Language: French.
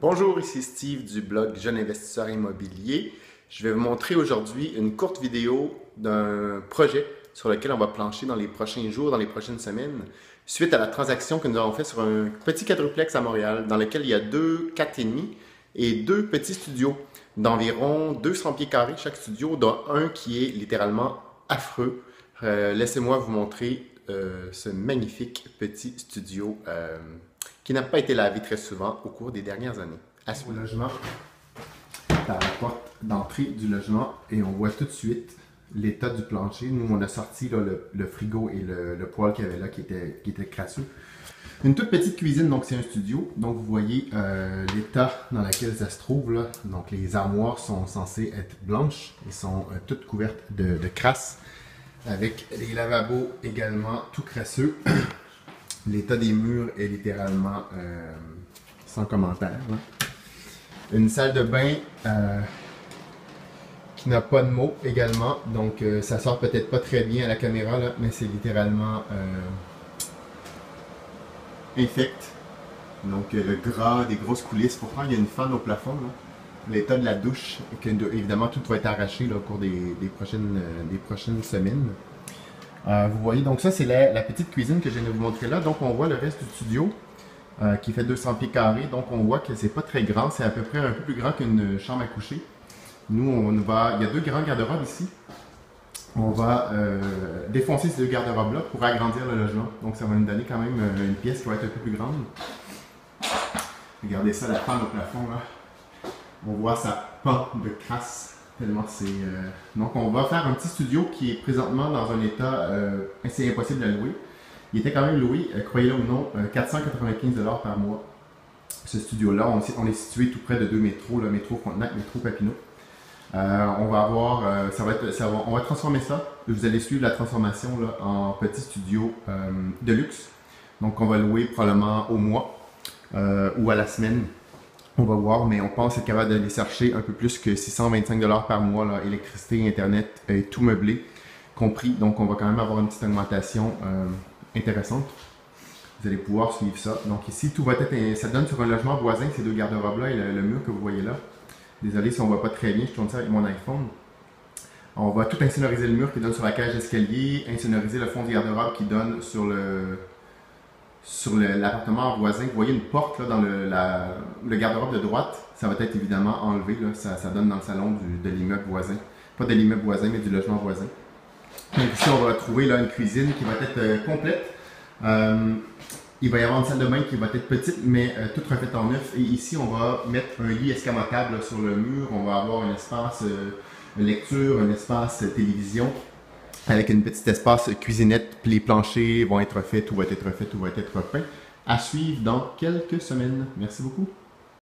Bonjour, ici Steve du blog Jeune Investisseur Immobilier. Je vais vous montrer aujourd'hui une courte vidéo d'un projet sur lequel on va plancher dans les prochains jours, dans les prochaines semaines, suite à la transaction que nous avons faite sur un petit quadruplex à Montréal, dans lequel il y a deux 4,5 et deux petits studios d'environ 200 pieds carrés chaque studio, dont un qui est littéralement affreux. Laissez-moi vous montrer ce magnifique petit studio qui n'a pas été lavé très souvent au cours des dernières années. À ce logement, par la porte d'entrée du logement, et on voit tout de suite l'état du plancher. Nous, on a sorti là, le frigo et le poêle qu'il y avait là qui était crasseux. Une toute petite cuisine, donc c'est un studio. Donc vous voyez l'état dans lequel ça se trouve là. Donc les armoires sont censées être blanches. Elles sont toutes couvertes de crasse, avec les lavabos également tout crasseux. L'état des murs est littéralement sans commentaire. Hein. Une salle de bain qui n'a pas de mots également, donc ça sort peut-être pas très bien à la caméra, là, mais c'est littéralement infect. Donc le gras, des grosses coulisses. Pourtant, il y a une fan au plafond. L'état de la douche, évidemment, tout va être arraché là, au cours des prochaines semaines. Vous voyez, donc ça c'est la petite cuisine que je viens de vous montrer là. Donc on voit le reste du studio qui fait 200 pieds carrés. Donc on voit que c'est pas très grand, c'est à peu près un peu plus grand qu'une chambre à coucher. Nous, il y a deux grands garde-robes ici. On va défoncer ces deux garde-robes là pour agrandir le logement. Donc ça va nous donner quand même une pièce qui va être un peu plus grande. Regardez ça, la panne au plafond là. On voit ça pend de crasse. Tellement c'est. Donc, on va faire un petit studio qui est présentement dans un état assez impossible à louer. Il était quand même loué, croyez-le ou non, 495 $ par mois. Ce studio-là, on est situé tout près de deux métros, le métro Frontenac, métro Papineau. On va avoir, on va transformer ça. Vous allez suivre la transformation là, en petit studio de luxe. Donc, on va louer probablement au mois ou à la semaine. On va voir, mais on pense être capable d'aller chercher un peu plus que 625 $ par mois, là, électricité, internet, tout meublé compris. Donc on va quand même avoir une petite augmentation intéressante. Vous allez pouvoir suivre ça. Donc ici, tout va être, ça donne sur un logement voisin, ces deux garde-robes là et le mur que vous voyez là. Désolé si on ne voit pas très bien, je tourne ça avec mon iPhone. On va tout insonoriser le mur qui donne sur la cage d'escalier, insonoriser le fond du garde-robe qui donne sur l'appartement voisin. Vous voyez une porte là, dans le garde-robe de droite, ça va être évidemment enlevé, là. Ça donne dans le salon de l'immeuble voisin. Pas de l'immeuble voisin, mais du logement voisin. Donc ici, on va trouver là, une cuisine qui va être complète. Il va y avoir une salle de bain qui va être petite, mais toute refaite en neuf. Et ici, on va mettre un lit escamotable là, sur le mur. On va avoir un espace lecture, un espace télévision, avec une petite espace cuisinette, les planchers vont être faits, tout va être refait, tout va être repeint. À suivre dans quelques semaines. Merci beaucoup.